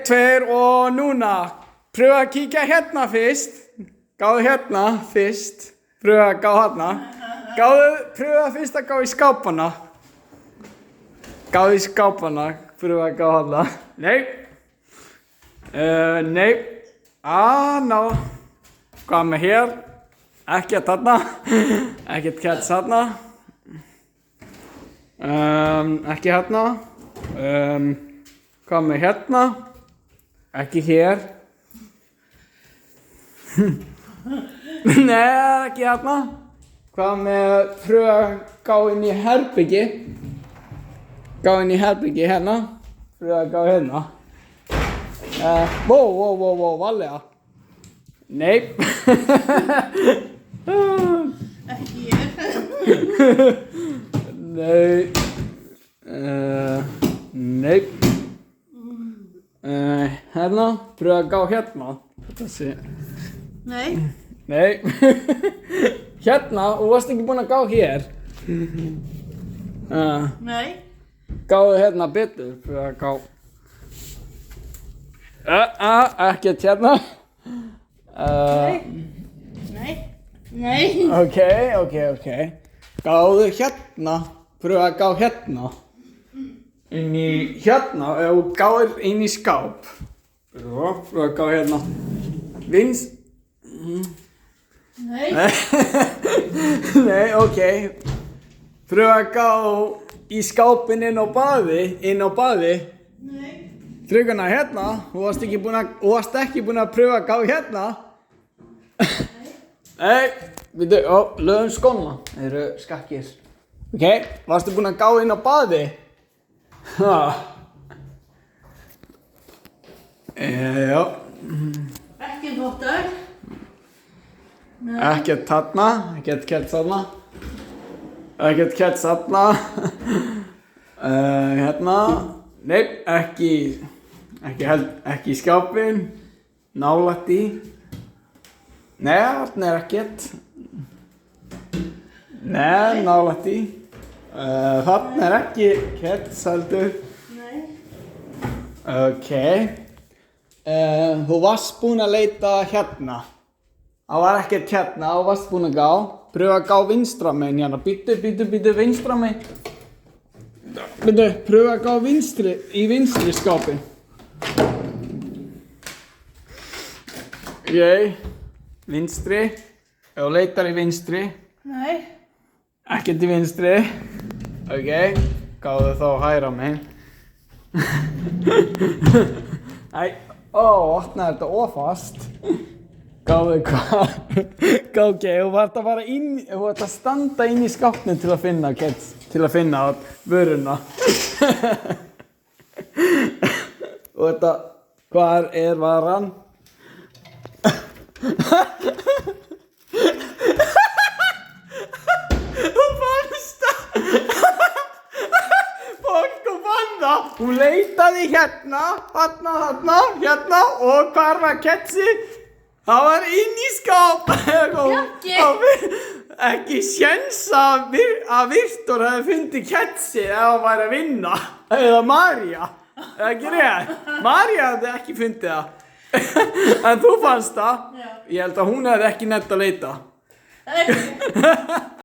2 og núna. Pröfa að kíkja hérna fyrst. Gáðu hérna fyrst. Pröfa að gá hérna. Pröfa fyrst að gá í skápana. Gáðu í skápana. Pröfa að gá hérna. Nei. Nei. Ná. Hvað með hér? Ekkert þarna. Ekkert kets þarna. Ekki hérna. Hvað með hérna? Ekki hér. Nei, ekki hérna. Hvað með pröfa að gá inn í herbyggi? Gá inn í herbyggi hérna. Pröfa að gá hérna. Varlega. Nei. Ekki hér. Nei. Nei. Hérna. Pröfa að gá hérna. Þetta sé. Nei. Nei. Hérna, þú varst ekki búinn að gá hér. Nei. Gáðu hérna betur. Pröfa að gá. Ekkert hérna. Nei. Nei. Ok. Gáðu hérna. Pröfa að gá hérna. Inn í hérna, ef þú gáðir inn í skáp. Pröfa að gá hérna. Nei. Nei, ok. Pröfa að gá í skápinn inn á baði. Nei. Trygguna hérna, þú varst ekki búinn að pröfa að gá hérna. Nei, við lögum skóna, þeir eru skakkir. Ok, varstu búinn að gá inn á baði? Já. Ekki þvottar. Ekkert þarna, ekkert kets þarna. Ekkert kets þarna. Hérna, nei, ekki í skápinn. Nálægt í. Nei, þarna er ekkert. Nei, nálægt í. Þarna er ekki kets heldur. Nei. Ok. Þú varst búinn að leita hérna. Það var ekkert hérna, þú varst búinn að gá. Pröfa að gá vinstra megin hérna. Býtu vinstra megin. Pröfa að gá í vinstri skápinn. Vinstri. Ef þú leitar í vinstri. Nei. Ekkert í vinstri. Ok. Gáðu þá hægra megin. Æ, opnaði þetta ofast. Gáðu hvað? Ok, þú vart að fara inn, þú vart að standa inn í skápnum til að finna vöruna. Og þetta, hvar er varan? Þú fannst það! Fólk fann það! Hún leitaði hérna og hvar var ketsi? Það var inn í skáp. Ekki séns að Viktor hefði fundið ketsi ef hann væri að vinna. Eða María. Eða ekki rétt. María hefði ekki fundið það. En þú fannst það. Já. Ég held að hún hefði ekki nefnt að leita.